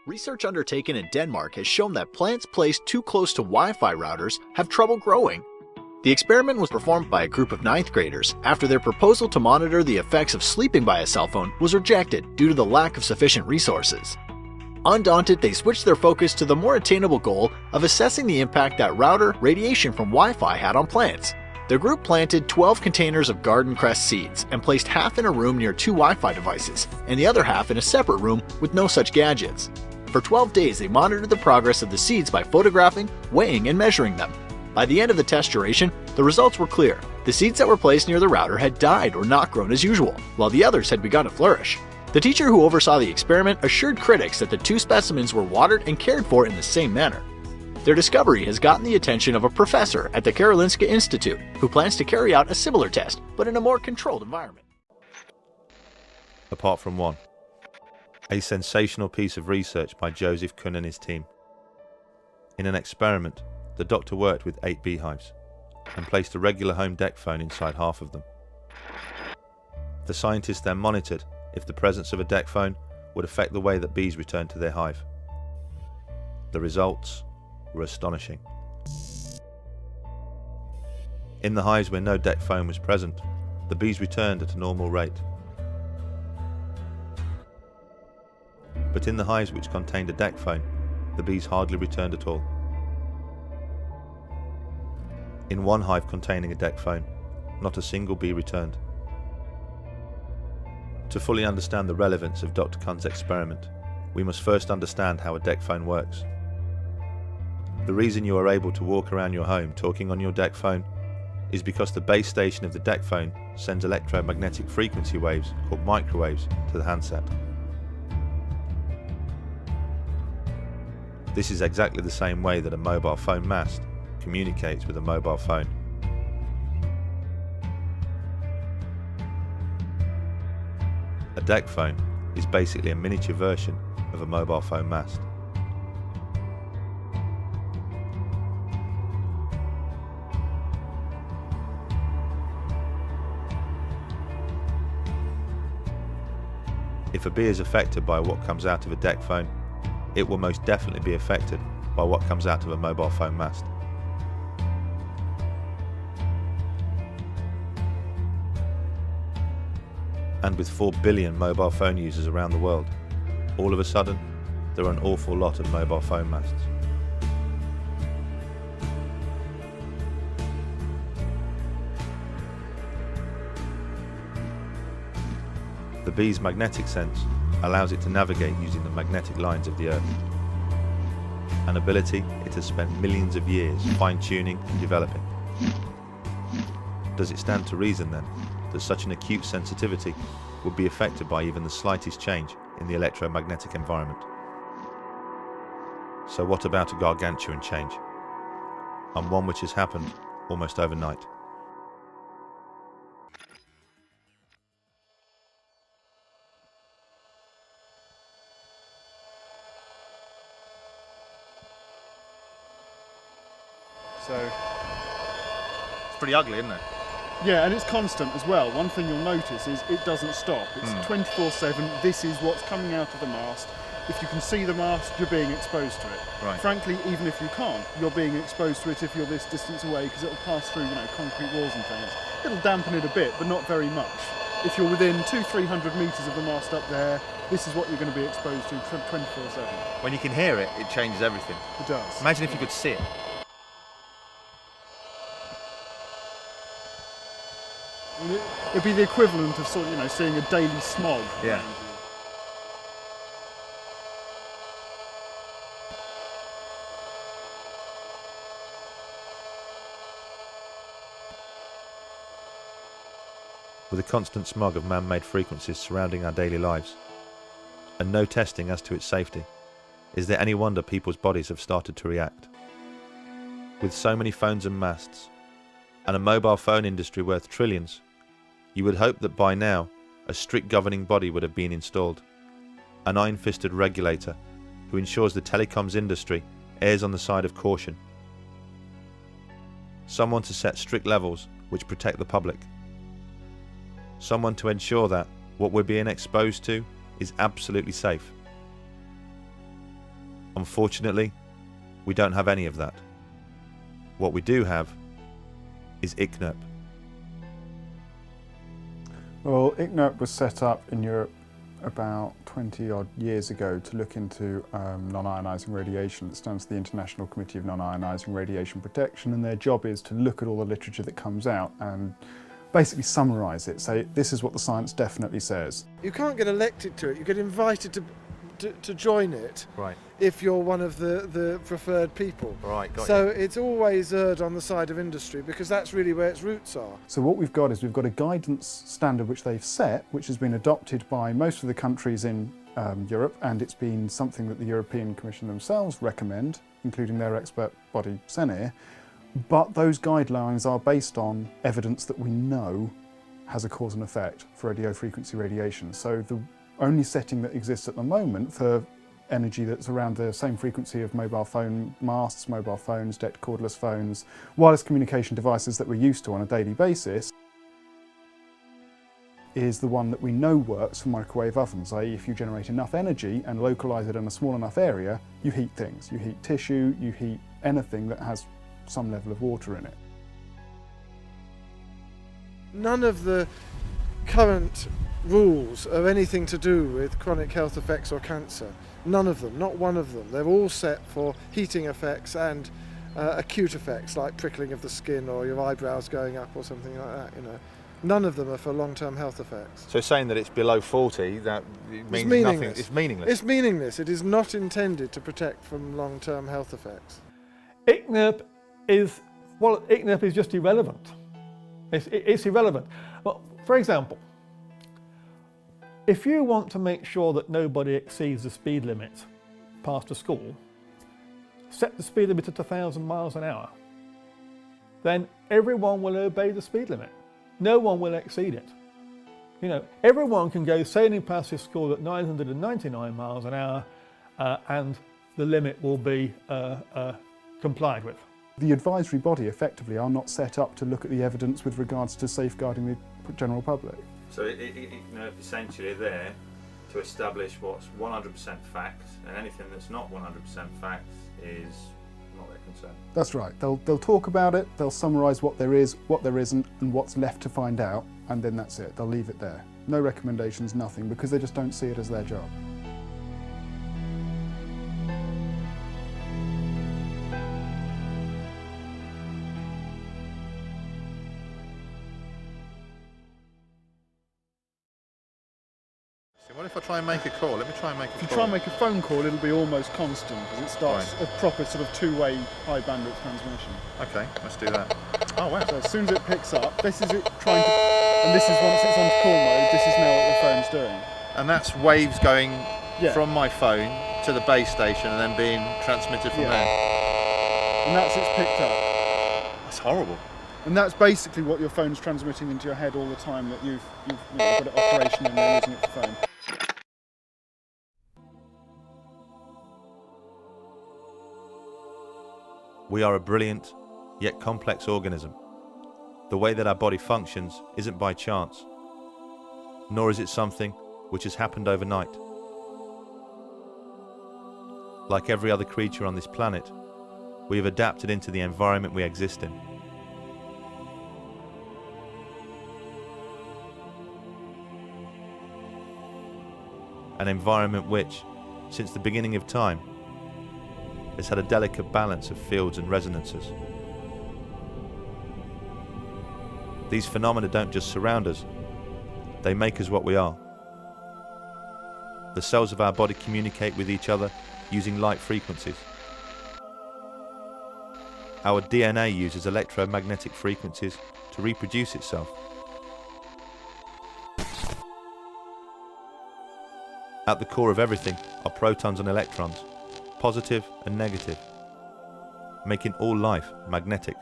Research undertaken in Denmark has shown that plants placed too close to Wi-Fi routers have trouble growing. The experiment was performed by a group of 9th graders after their proposal to monitor the effects of sleeping by a cell phone was rejected due to the lack of sufficient resources. Undaunted, they switched their focus to the more attainable goal of assessing the impact that router radiation from Wi-Fi had on plants. The group planted 12 containers of garden cress seeds and placed half in a room near 2 Wi-Fi devices and the other half in a separate room with no such gadgets. For 12 days, they monitored the progress of the seeds by photographing, weighing, and measuring them. By the end of the test duration, the results were clear. The seeds that were placed near the router had died or not grown as usual, while the others had begun to flourish. The teacher who oversaw the experiment assured critics that the 2 specimens were watered and cared for in the same manner. Their discovery has gotten the attention of a professor at the Karolinska Institute, who plans to carry out a similar test, but in a more controlled environment. Apart from one. A sensational piece of research by Joseph Kuhn and his team. In an experiment, the doctor worked with 8 beehives and placed a regular home deck phone inside half of them. The scientists then monitored if the presence of a deck phone would affect the way that bees returned to their hive. The results were astonishing. In the hives where no deck phone was present, the bees returned at a normal rate. But in the hives which contained a deck phone, the bees hardly returned at all. In one hive containing a deck phone, not a single bee returned. To fully understand the relevance of Dr. Kuhn's experiment, we must first understand how a deck phone works. The reason you are able to walk around your home talking on your deck phone is because the base station of the deck phone sends electromagnetic frequency waves, called microwaves, to the handset. This is exactly the same way that a mobile phone mast communicates with a mobile phone. A deck phone is basically a miniature version of a mobile phone mast. If a bee is affected by what comes out of a deck phone, it will most definitely be affected by what comes out of a mobile phone mast. And with 4 billion mobile phone users around the world, all of a sudden, there are an awful lot of mobile phone masts. The bee's magnetic sense allows it to navigate using the magnetic lines of the Earth, an ability it has spent millions of years fine-tuning and developing. Does it stand to reason then that such an acute sensitivity would be affected by even the slightest change in the electromagnetic environment? So what about a gargantuan change, and one which has happened almost overnight? So it's pretty ugly, isn't it? yeah, and it's constant as well. One thing you'll notice is it doesn't stop. It's 24/7. This is what's coming out of the mast. If you can see the mast, you're being exposed to it. Right. Frankly, even if you can't, you're being exposed to it if you're this distance away, because it'll pass through, concrete walls and things. It'll dampen it a bit, but not very much. If you're within 200-300 metres of the mast up there, this is what you're going to be exposed to 24/7. When you can hear it, it changes everything. It does. Imagine if you could see it. It'd be the equivalent of seeing a daily smog. Yeah. around you. With a constant smog of man-made frequencies surrounding our daily lives, and no testing as to its safety, is there any wonder people's bodies have started to react? With so many phones and masts, and a mobile phone industry worth trillions, you would hope that by now a strict governing body would have been installed, an iron-fisted regulator who ensures the telecoms industry errs on the side of caution, someone to set strict levels which protect the public, someone to ensure that what we're being exposed to is absolutely safe. Unfortunately, we don't have any of that. What we do have is ICNIRP. Well, ICNIRP was set up in Europe about 20 odd years ago to look into non-ionising radiation. It stands for the International Committee of Non-Ionising Radiation Protection, and their job is to look at all the literature that comes out and basically summarise it, say this is what the science definitely says. You can't get elected to it, you get invited to join it Right. if you're one of the preferred people. Right, got So it's always erred on the side of industry because that's really where its roots are. So what we've got is we've got a guidance standard which they've set, which has been adopted by most of the countries in Europe, and it's been something that the European Commission themselves recommend, including their expert body CENIR. But those guidelines are based on evidence that we know has a cause and effect for radio frequency radiation. So the only setting that exists at the moment for energy that's around the same frequency of mobile phone masts, mobile phones, DECT cordless phones, wireless communication devices that we're used to on a daily basis, is the one that we know works for microwave ovens, i.e. if you generate enough energy and localise it in a small enough area, you heat things. You heat tissue, you heat anything that has some level of water in it. None of the current rules are anything to do with chronic health effects or cancer. None of them, not one of them. They're all set for heating effects and acute effects like prickling of the skin or your eyebrows going up or something like that, you know. None of them are for long-term health effects. So saying that it's below 40, that it means meaningless. nothing. It's meaningless. It's meaningless. It is not intended to protect from long-term health effects. ICNIRP is just irrelevant. It's irrelevant. Well, for example, if you want to make sure that nobody exceeds the speed limit past a school, set the speed limit at 1,000 miles an hour. Then everyone will obey the speed limit. No one will exceed it. You know, everyone can go sailing past this school at 999 miles an hour and the limit will be complied with. The advisory body effectively are not set up to look at the evidence with regards to safeguarding the general public. So essentially there to establish what's 100% fact, and anything that's not 100% fact is not their concern. That's right. They'll talk about it, they'll summarise what there is, what there isn't, and what's left to find out, and then that's it. They'll leave it there. No recommendations, nothing, because they just don't see it as their job. What if I try and make a call? Let me try and make a call. If you try and make a phone call, it'll be almost constant, because it starts a proper sort of two-way high bandwidth transmission. Okay, let's do that. Oh wow. So as soon as it picks up, this is it trying to, and this is once it's on call mode, this is now what the phone's doing. And that's waves going from my phone to the base station and then being transmitted from there. And that's it's picked up. That's horrible. And that's basically what your phone's transmitting into your head all the time, that you've got it operational and you're using it for phone. We are a brilliant, yet complex organism. The way that our body functions isn't by chance, nor is it something which has happened overnight. Like every other creature on this planet, we have adapted into the environment we exist in. An environment which, since the beginning of time, has had a delicate balance of fields and resonances. These phenomena don't just surround us, they make us what we are. The cells of our body communicate with each other using light frequencies. Our DNA uses electromagnetic frequencies to reproduce itself. At the core of everything are protons and electrons, positive and negative, making all life magnetic.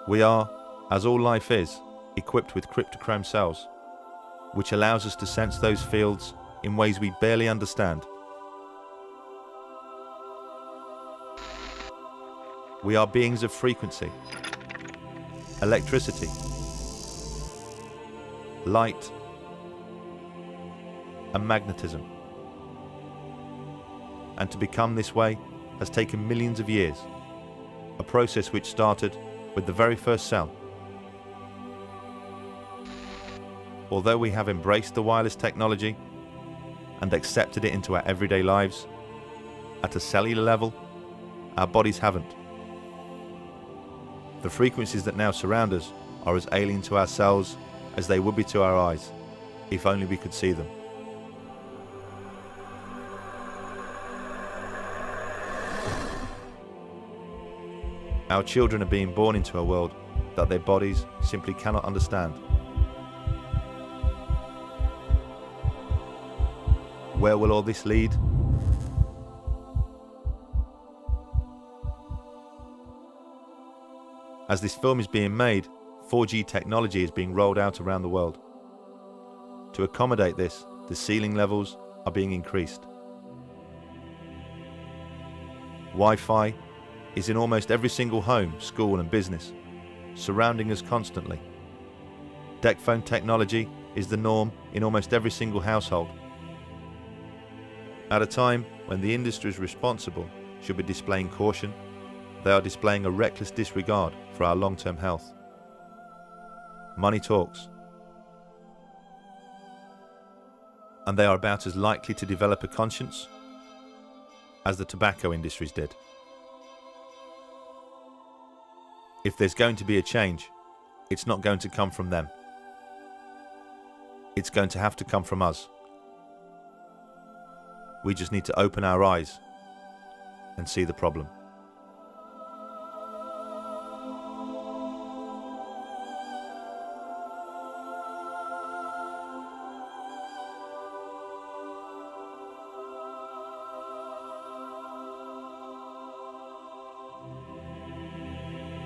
We are, as all life is, equipped with cryptochrome cells, which allows us to sense those fields in ways we barely understand. We are beings of frequency, electricity, light, and magnetism. and to become this way has taken millions of years, a process which started with the very first cell. Although we have embraced the wireless technology and accepted it into our everyday lives, at a cellular level, our bodies haven't. The frequencies that now surround us are as alien to ourselves as they would be to our eyes, if only we could see them. Our children are being born into a world that their bodies simply cannot understand. Where will all this lead? As this film is being made, 4G technology is being rolled out around the world. To accommodate this, the ceiling levels are being increased. Wi-Fi is in almost every single home, school and business, surrounding us constantly. DECT phone technology is the norm in almost every single household. At a time when the industries responsible should be displaying caution, they are displaying a reckless disregard for our long-term health. Money talks. And they are about as likely to develop a conscience as the tobacco industries did. If there's going to be a change, it's not going to come from them. It's going to have to come from us. We just need to open our eyes and see the problem.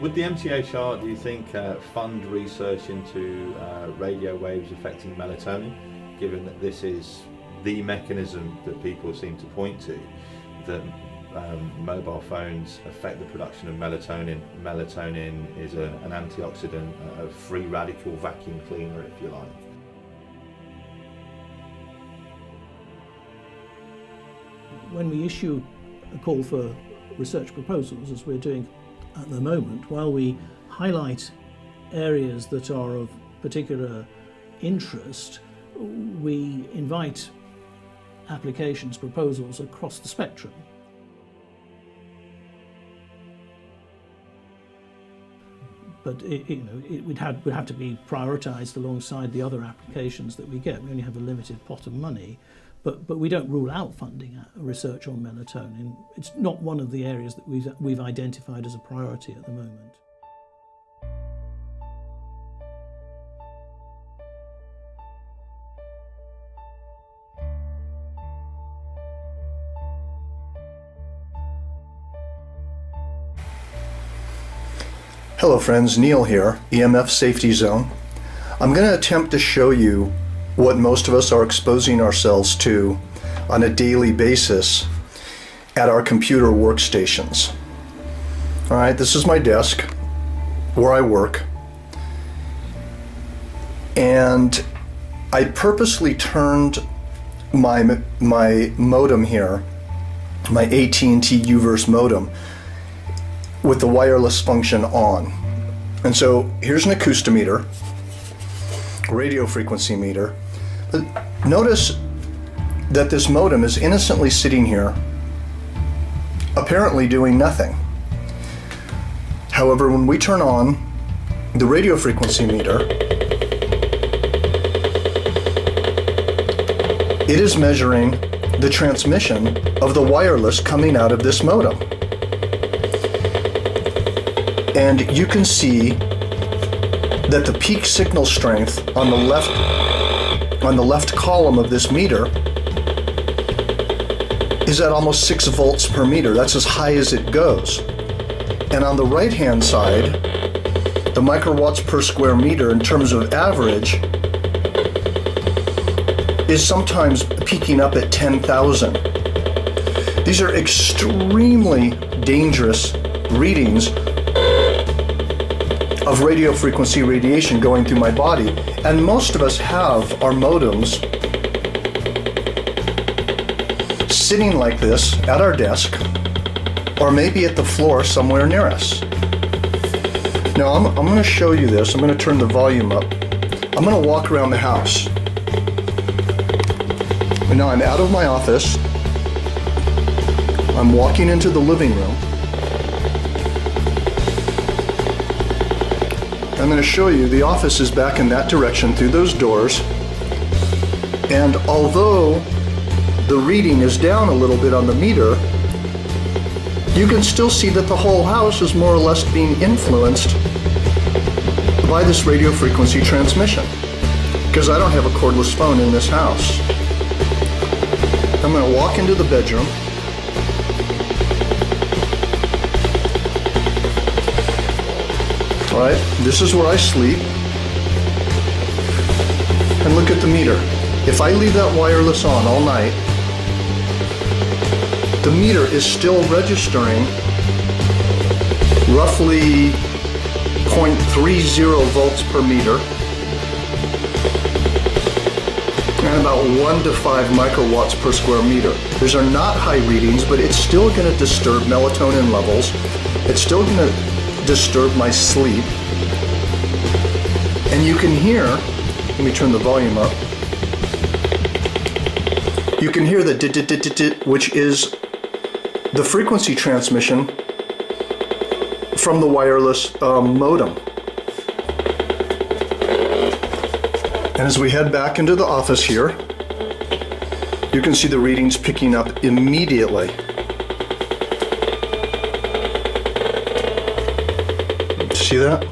Would the MTHR, do you think, fund research into radio waves affecting melatonin, given that this is the mechanism that people seem to point to, that mobile phones affect the production of melatonin? Melatonin is an antioxidant, a free radical vacuum cleaner, if you like. When we issue a call for research proposals, as we're doing at the moment, while we highlight areas that are of particular interest, we invite applications, proposals across the spectrum. But it would have to be prioritised alongside the other applications that we get. We only have a limited pot of money, but we don't rule out funding research on melatonin. It's not one of the areas that we've identified as a priority at the moment. Hello friends, Neil here, EMF Safety Zone. I'm going to attempt to show you what most of us are exposing ourselves to on a daily basis at our computer workstations. Alright, this is my desk where I work, and I purposely turned my modem here, my AT&T UVerse modem, with the wireless function on. And so here's an acoustometer, radio frequency meter. But notice that this modem is innocently sitting here, apparently doing nothing. However, when we turn on the radio frequency meter, it is measuring the transmission of the wireless coming out of this modem. And you can see that the peak signal strength on the left column of this meter is at almost 6 volts per meter. That's as high as it goes. And on the right hand side, the microwatts per square meter in terms of average is sometimes peaking up at 10,000. These are extremely dangerous readings of radio frequency radiation going through my body, and most of us have our modems sitting like this at our desk, or maybe at the floor somewhere near us. Now I'm going to show you this. I'm going to turn the volume up. I'm going to walk around the house. And now I'm out of my office. I'm walking into the living room. I'm going to show you the office is back in that direction through those doors. And although the reading is down a little bit on the meter, you can still see that the whole house is more or less being influenced by this radio frequency transmission, because I don't have a cordless phone in this house. I'm going to walk into the bedroom. All right, this is where I sleep. And look at the meter. If I leave that wireless on all night, the meter is still registering roughly 0.30 volts per meter and about 1 to 5 microwatts per square meter. These are not high readings, but it's still going to disturb melatonin levels. It's still going to disturb my sleep. And you can hear, let me turn the volume up. You can hear the dit, which is the frequency transmission from the wireless modem. And as we head back into the office here, you can see the readings picking up immediately. See that?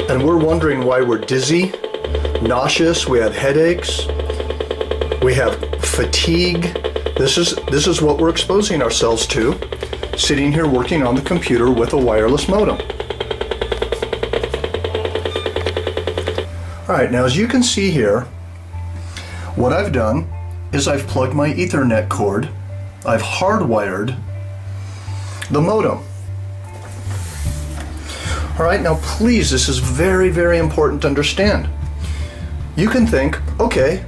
And we're wondering why we're dizzy, nauseous, we have headaches, we have fatigue. This is what we're exposing ourselves to, sitting here working on the computer with a wireless modem. All right, now as you can see here, what I've done is I've plugged my Ethernet cord, I've hardwired the modem. All right, now please, this is very, very important to understand. You can think, okay,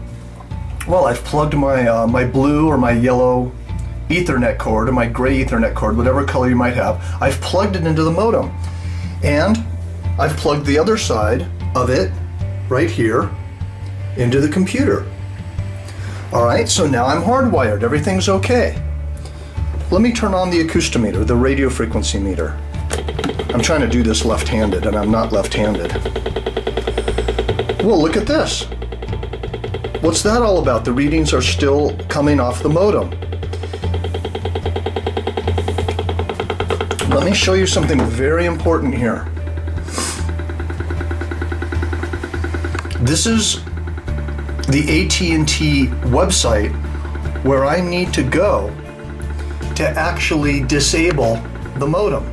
well, I've plugged my my blue or my yellow Ethernet cord or my gray Ethernet cord, whatever color you might have. I've plugged it into the modem, and I've plugged the other side of it right here into the computer. All right, so now I'm hardwired. Everything's okay. Let me turn on the acoustometer, the radio frequency meter. I'm trying to do this left-handed, and I'm not left-handed. Well, look at this. What's that all about? The readings are still coming off the modem. Let me show you something very important here. This is the AT&T website where I need to go to actually disable the modem.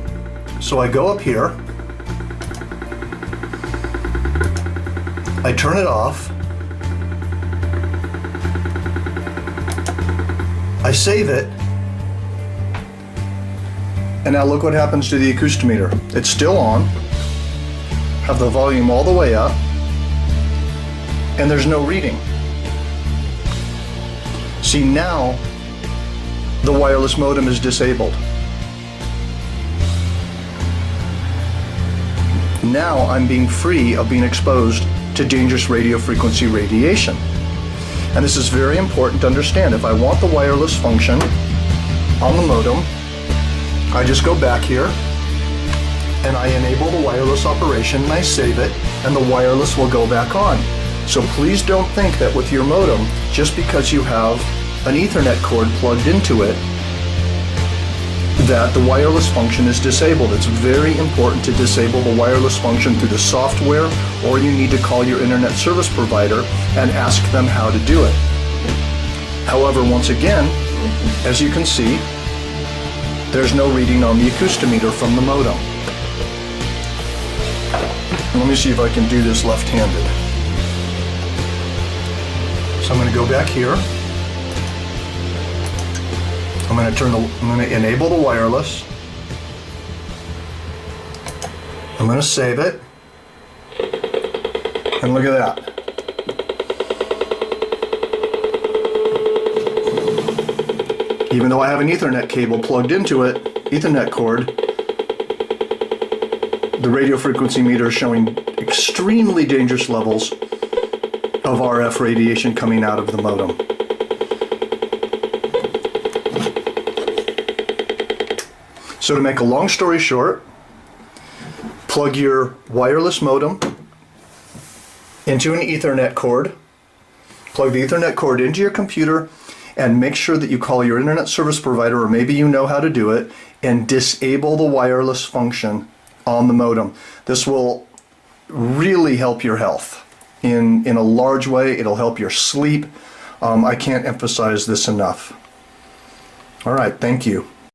So I go up here, I turn it off, I save it, and now look what happens to the acoustometer. It's still on, have the volume all the way up, and there's no reading. See, now the wireless modem is disabled. Now I'm being free of being exposed to dangerous radio frequency radiation. And this is very important to understand. If I want the wireless function on the modem, I just go back here and I enable the wireless operation and I save it, and the wireless will go back on. So please don't think that with your modem, just because you have an Ethernet cord plugged into it, that the wireless function is disabled. It's very important to disable the wireless function through the software, or you need to call your internet service provider and ask them how to do it. However, once again, as you can see, there's no reading on the acoustometer from the modem. Let me see if I can do this left-handed. So I'm going to go back here. I'm going to enable the wireless. I'm going to save it. And look at that. Even though I have an Ethernet cable plugged into it, Ethernet cord, the radio frequency meter is showing extremely dangerous levels of RF radiation coming out of the modem. So to make a long story short, plug your wireless modem into an Ethernet cord, plug the Ethernet cord into your computer, and make sure that you call your internet service provider, or maybe you know how to do it, and disable the wireless function on the modem. This will really help your health in a large way. It'll help your sleep. I can't emphasize this enough. All right, thank you.